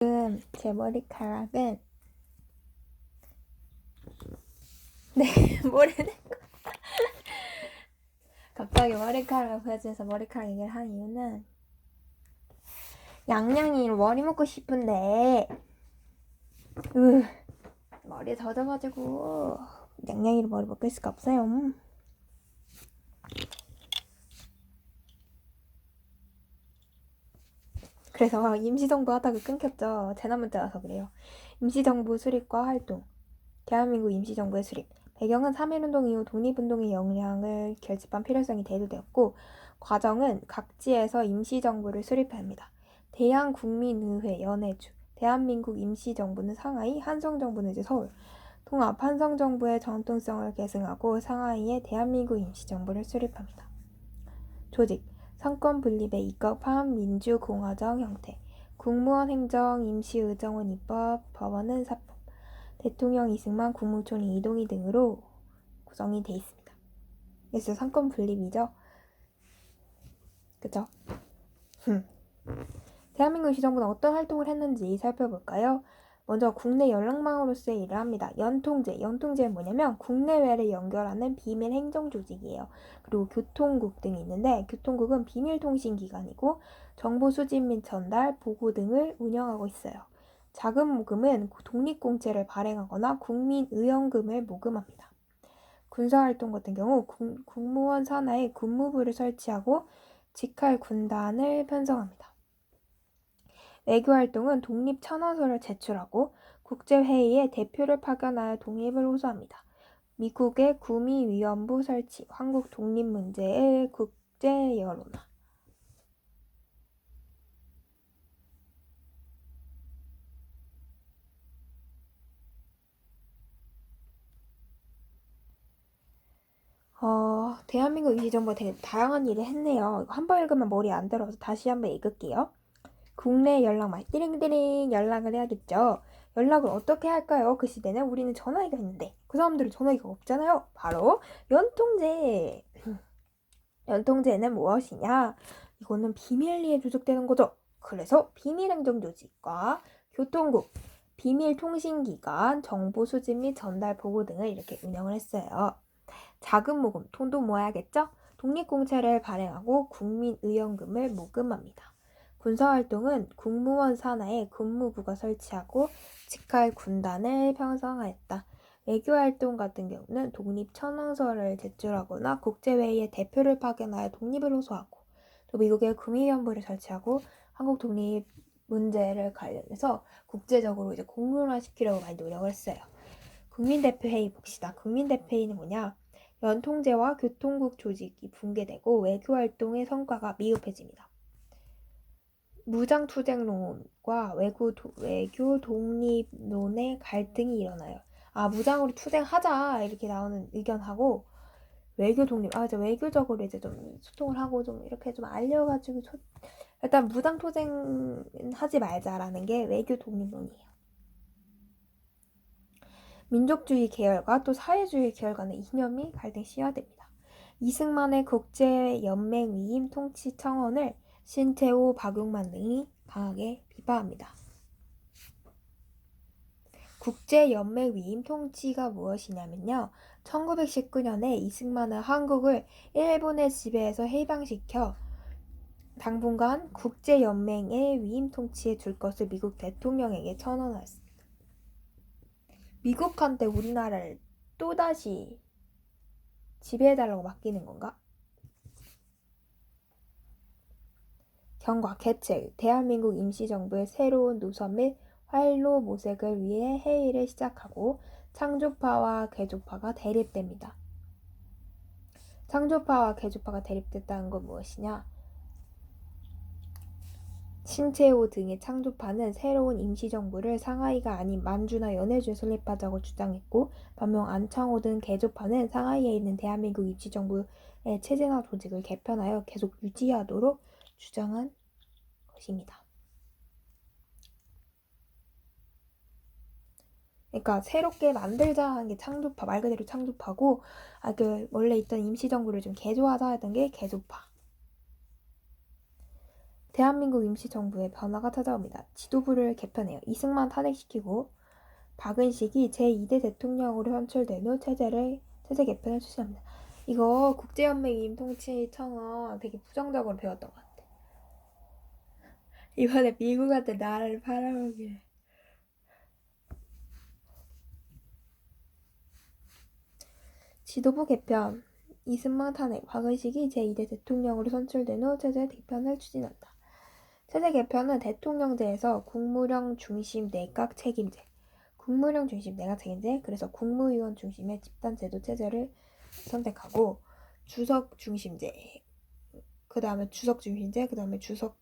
지금 제 머리카락은 네 모르는 갑자기 머리카락을 보여줘서 머리카락 얘기를 하는 이유는 양양이 머리 묶고 싶은데 머리에 더듬어지고 양양이로 머리 묶을 수가 없어요. 그래서 임시정부 하다가 끊겼죠. 재난 문자 와서 그래요. 임시정부 수립과 활동, 대한민국 임시정부의 수립. 배경은 3.1운동 이후 독립운동의 역량을 결집한 필요성이 대두되었고, 과정은 각지에서 임시정부를 수립합니다. 대한국민의회 연해주, 대한민국 임시정부는 상하이, 한성정부는 이제 서울. 통합 한성정부의 정통성을 계승하고 상하이에 대한민국 임시정부를 수립합니다. 조직, 상권 분립의 입법한 민주공화정 형태, 국무원 행정, 임시의정원 입법, 법원은 사법, 대통령 이승만 국무총리 이동희 등으로 구성이 돼 있습니다. 그래서 상권 분립이죠. 그죠? 대한민국 임시정부는 어떤 활동을 했는지 살펴볼까요? 먼저 국내 연락망으로서의 일을 합니다. 연통제는 뭐냐면 국내외를 연결하는 비밀 행정조직이에요. 그리고 교통국 등이 있는데 교통국은 비밀통신기관이고 정보 수집 및 전달, 보고 등을 운영하고 있어요. 자금모금은 독립공채를 발행하거나 국민의원금을 모금합니다. 군사활동 같은 경우 국무원 산하에 군무부를 설치하고 직할 군단을 편성합니다. 외교활동은 독립천원서를 제출하고 국제회의에 대표를 파견하여 독립을 호소합니다. 미국의 구미위원부 설치, 한국 독립 문제의 국제여론화. 대한민국 임시정부가 되게 다양한 일을 했네요. 한 번 읽으면 머리 안 들어서 다시 한번 읽을게요. 국내 연락망, 띠링띠링 연락을 해야겠죠. 연락을 어떻게 할까요? 그 시대는 우리는 전화기가 있는데 그 사람들은 전화기가 없잖아요. 바로 연통제. 연통제는 무엇이냐? 이거는 비밀리에 조직되는 거죠. 그래서 비밀행정조직과 교통국, 비밀통신기관, 정보 수집 및 전달 보고 등을 이렇게 운영을 했어요. 자금모금, 돈도 모아야겠죠? 독립공채를 발행하고 국민의원금을 모금합니다. 군사활동은 국무원 산하에 군무부가 설치하고 직할 군단을 편성하였다. 외교활동 같은 경우는 독립천원서를 제출하거나 국제회의에 대표를 파견하여 독립을 호소하고 또 미국의 구미위원부를 설치하고 한국 독립 문제를 관련해서 국제적으로 이제 공론화시키려고 많이 노력을 했어요. 국민대표회의 봅시다. 국민대표회의는 뭐냐? 연통제와 교통국 조직이 붕괴되고 외교활동의 성과가 미흡해집니다. 무장투쟁론과 외교 독립론의 갈등이 일어나요. 무장으로 투쟁하자 이렇게 나오는 의견하고 외교 독립, 이제 외교적으로 이제 좀 소통을 하고 좀 이렇게 좀 알려가지고 일단 무장투쟁 하지 말자라는 게 외교 독립론이에요. 민족주의 계열과 또 사회주의 계열 간의 이념이 갈등 시화됩니다. 이승만의 국제연맹 위임 통치 청원을 신태호, 박용만 등이 강하게 비판합니다. 국제연맹 위임 통치가 무엇이냐면요. 1919년에 이승만은 한국을 일본의 지배에서 해방시켜 당분간 국제연맹의 위임 통치에 둘 것을 미국 대통령에게 천원하였습니다. 미국한테 우리나라를 또다시 지배해달라고 맡기는 건가? 경과, 개최, 대한민국 임시정부의 새로운 노선 및 활로 모색을 위해 회의를 시작하고 창조파와 개조파가 대립됩니다. 창조파와 개조파가 대립됐다는 건 무엇이냐? 신채호 등의 창조파는 새로운 임시정부를 상하이가 아닌 만주나 연해주에 설립하자고 주장했고 반면 안창호 등 개조파는 상하이에 있는 대한민국 임시정부의 체제나 조직을 개편하여 계속 유지하도록 주장한 것입니다. 그러니까 새롭게 만들자 하는 게 창조파, 말 그대로 창조파고 원래 있던 임시정부를 좀 개조하자 하던 게 개조파. 대한민국 임시정부의 변화가 찾아옵니다. 지도부를 개편해요. 이승만 탄핵시키고 박은식이 제2대 대통령으로 선출된 후 체제 개편을 추진합니다. 이거 국제연맹 통치청은 되게 부정적으로 배웠던 것 같아. 이번에 미국한테 나라를 팔아먹이래. 지도부 개편, 이승만 탄핵, 박은식이 제2대 대통령으로 선출된 후 체제 개편을 추진한다. 체제 개편은 대통령제에서 국무령 중심 내각 책임제, 국무령 중심 내각 책임제, 그래서 국무위원 중심의 집단제도 체제를 선택하고 주석 중심제, 그 다음에 주석 중심제, 그 다음에 주석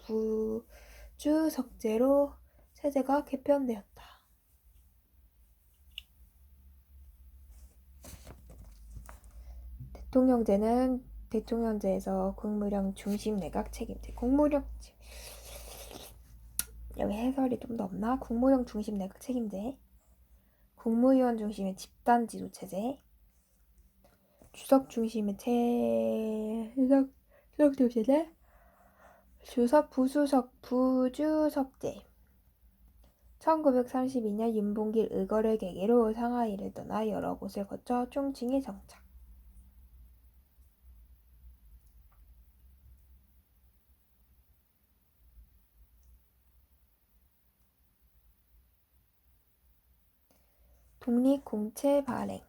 부주석제로 체제가 개편되었다. 대통령제는 대통령제에서 국무령 중심 내각 책임제, 국무령 여기 해설이 좀 더 없나? 국무령 중심 내각 책임제, 국무위원 중심의 집단 지도 체제, 주석 중심의 주석 중심의 주석 부주석제. 1932년 윤봉길 의거를 계기로 상하이를 떠나 여러 곳을 거쳐 총칭에 정착. 독립공채 발행.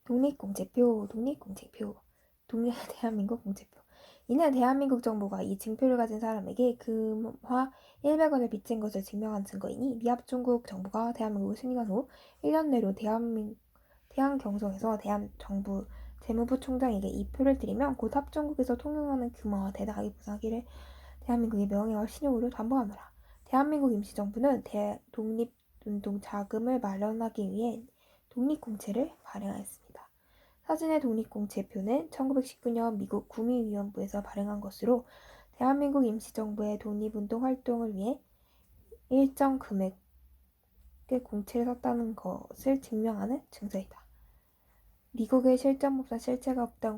독립공채표. 대한민국 공채표. 이는 대한민국 정부가 이 증표를 가진 사람에게 금화 100원을 빚진 것을 증명한 증거이니 미합중국 정부가 대한민국을 승인한 후 1년 내로 대한경성에서 대한정부 재무부 총장에게 이 표를 드리면 곧 합중국에서 통용하는 금화와 대당하게 보상하기를 대한민국의 명예와 신용으로 담보하노라. 대한민국 임시정부는 독립운동 자금을 마련하기 위해 독립공채를 발행하였습니다. 사진의 독립공채표는 1919년 미국 구미위원부에서 발행한 것으로 대한민국 임시정부의 독립운동 활동을 위해 일정 금액의 공채를 샀다는 것을 증명하는 증서이다. 미국의 실전법상 실체가 없던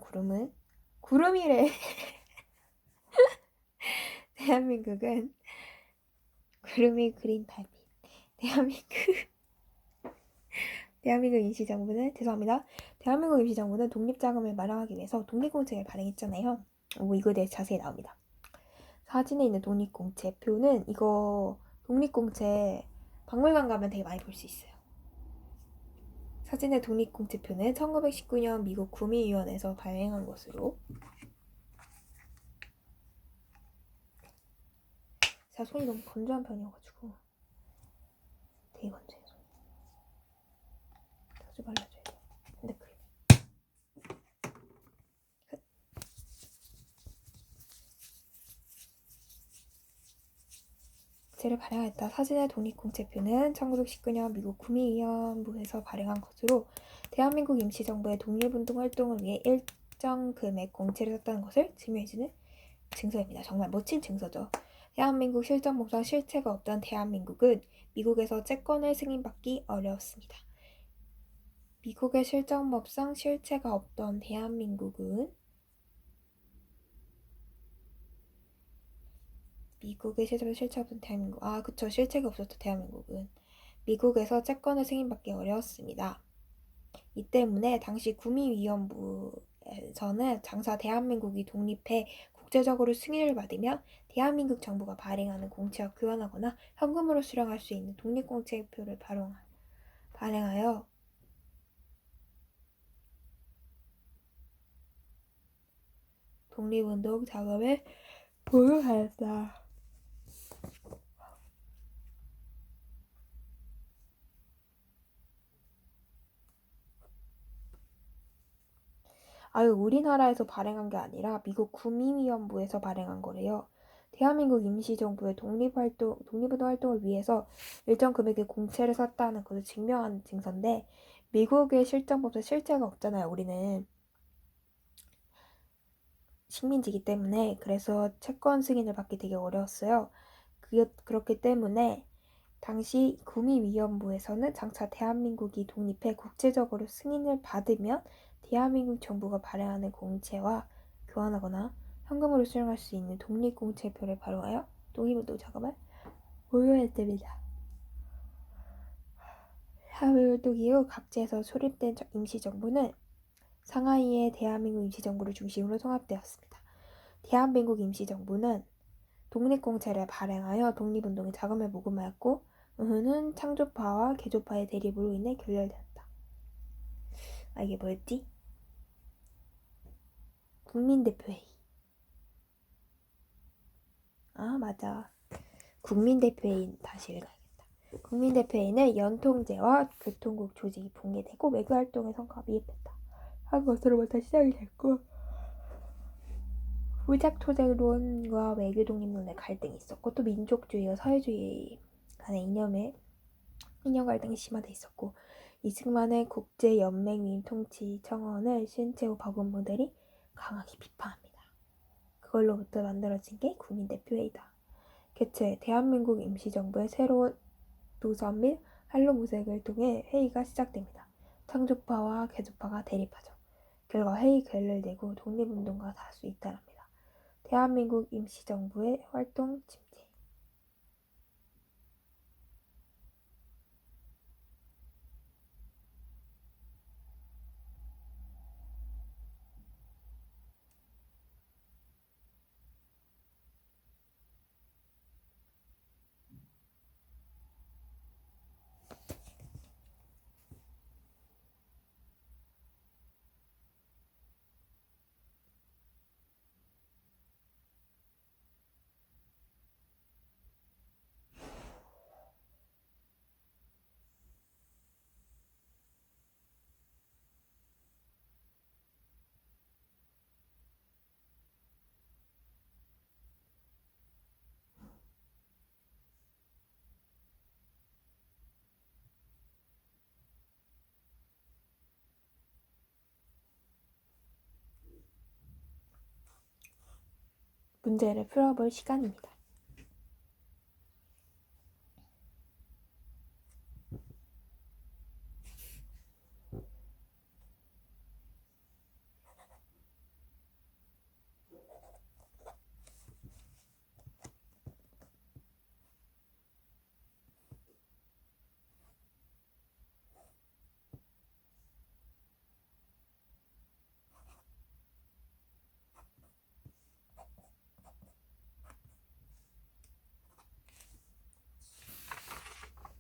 구름이래. 대한민국은 구름이 그린 달빛. 대한민국 임시정부는 독립자금을 마련하기 위해서 독립공채를 발행했잖아요. 이거에 대해 자세히 나옵니다. 사진에 있는 독립공채표는 이거 독립공채 박물관 가면 되게 많이 볼 수 있어요. 사진의 독립공채표는 1919년 미국 구미위원회에서 발행한 것으로. 제가 손이 너무 건조한 편이어가지고 되게 건조해요. 자주 발라줘야 돼요. 핸드크림. 공채를 발행하였다. 사진의 독립공채표는 1919년 미국 구미위원부에서 발행한 것으로 대한민국 임시정부의 독립운동 활동을 위해 일정 금액 공채를 샀다는 것을 증명해주는 증서입니다. 정말 멋진 증서죠. 대한민국 실정법상 실체가 없던 대한민국은 미국에서 채권을 승인받기 어려웠습니다. 미국의 실정법상 실체가 없던 대한민국은 실체가 없었던 대한민국은 미국에서 채권을 승인받기 어려웠습니다. 이 때문에 당시 구미위원부에서는 장차 대한민국이 독립해 국제적으로 승인을 받으면 대한민국 정부가 발행하는 공채와 교환하거나 현금으로 수령할 수 있는 독립공채표를 발행하여 독립운동 자금을 보유하였다. 우리나라에서 발행한 게 아니라 미국 구미위원부에서 발행한 거래요. 대한민국 임시정부의 독립운동 활동을 위해서 일정 금액의 공채를 샀다는 것을 증명하는 증서인데 미국의 실정법상 실체가 없잖아요. 우리는 식민지기 때문에. 그래서 채권 승인을 받기 되게 어려웠어요. 그렇기 때문에 당시 구미위원부에서는 장차 대한민국이 독립해 국제적으로 승인을 받으면 대한민국 정부가 발행하는 공채와 교환하거나 현금으로 수령할 수 있는 독립공채표를 발행하여 독립운동 잠깐만 보유했답니다. 사회운동 이후 각지에서 소립된 임시정부는 상하이의 대한민국 임시정부를 중심으로 통합되었습니다. 대한민국 임시정부는 독립공채를 발행하여 독립운동의 자금을 모금하였고 이후는 창조파와 개조파의 대립으로 인해 결렬되었다. 이게 뭐였지? 국민대표회의. 맞아. 국민대표회의 다시 읽어야겠다. 국민대표회의는 연통제와 교통국 조직이 붕괴되고 외교활동의 성과가 미흡했다. 한 것으로부터 시작이 됐고 무작토제론과 외교 독립론의 갈등이 있었고 또 민족주의와 사회주의 간의 이념 갈등이 심화돼 있었고 이승만의 국제연맹위임 통치 청원을 신채호 박원 모델이 강하게 비판합니다. 그걸로부터 만들어진 게 국민대표회의다. 개최 대한민국 임시정부의 새로운 노선 및 한로 모색을 통해 회의가 시작됩니다. 창조파와 개조파가 대립하죠. 결과 회의 결렬되고 독립운동가 다수 이탈합니다. 대한민국 임시정부의 활동 침체. 문제를 풀어볼 시간입니다.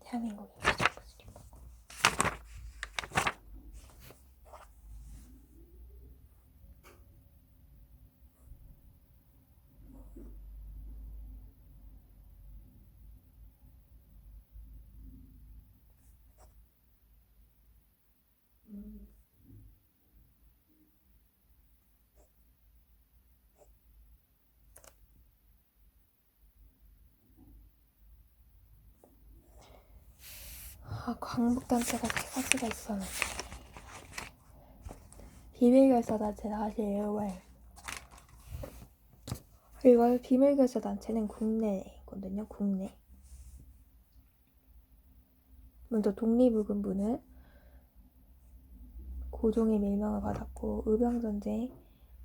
대한민국 임시정부 수립. 광복단체가 세 가지가 있었는데 비밀결사단체 다시 읽어봐요. 이거 비밀결사단체는 국내거든요. 국내. 먼저 독립의군부는 고종의 밀명을 받았고 의병전쟁,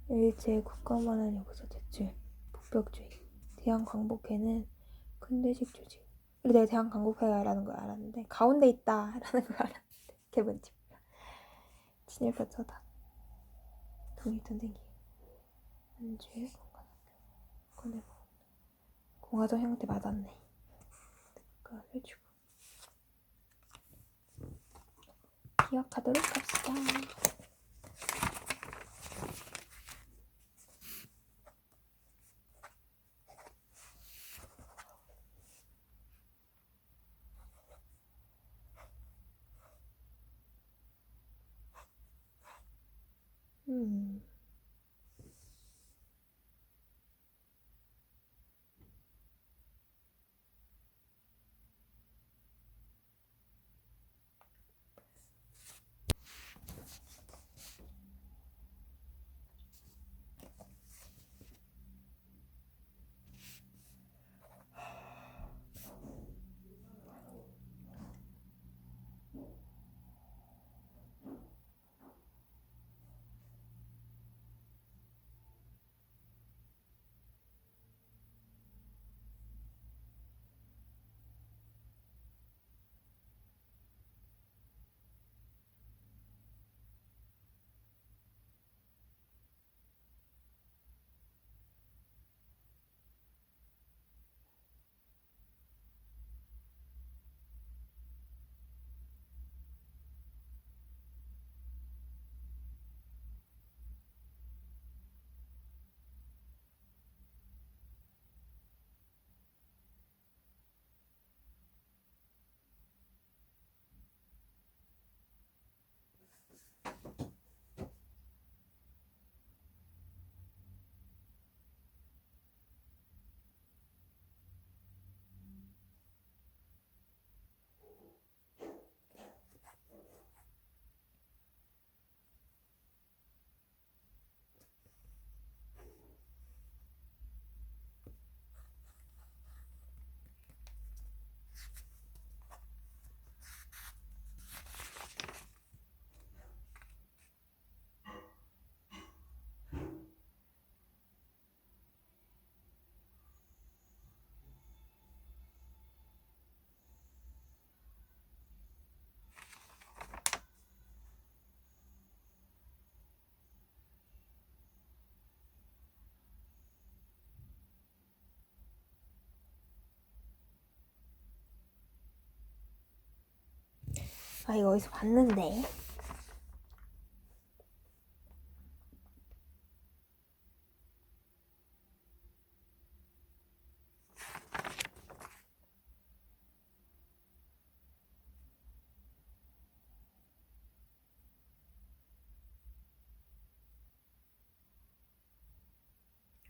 일제 국가만한 요구서 제출, 북벽주의, 대한광복회는 근대식 조직. 그리고 내가 대한광복회라는 걸 알았는데 가운데 있다라는 걸 알았는데 그게 뭔지 몰라. 친일파 처단, 독립전쟁 기획, 안주의 공간학교, 공화정 형태 맞았네. 그거를 주고 기억하도록 합시다. 아, 이거 어디서 봤는데.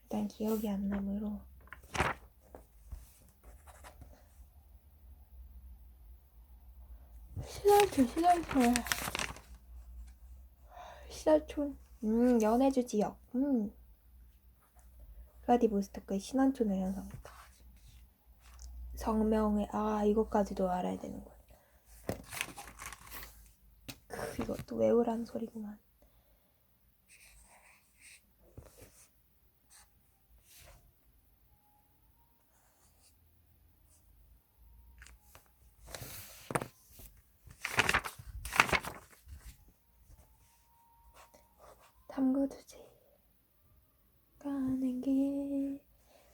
일단 기억이 안 나므로. 신한촌. 연해주 지역. 블라디보스토크의 신한촌을 형성했다. 성명의, 이것까지도 알아야 되는군. 이것도 외우란 소리구만. 탐구 주제. 가는 길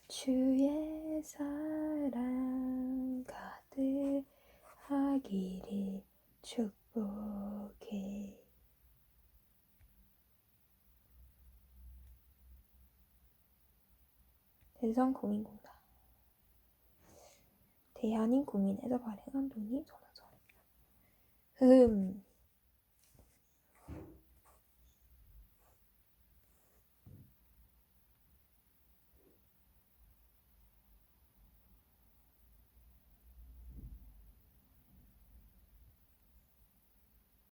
주의 사랑 가득하기를 축복해. 대성공인공단. 대한민국민에서 발행한 독립선언서입니다.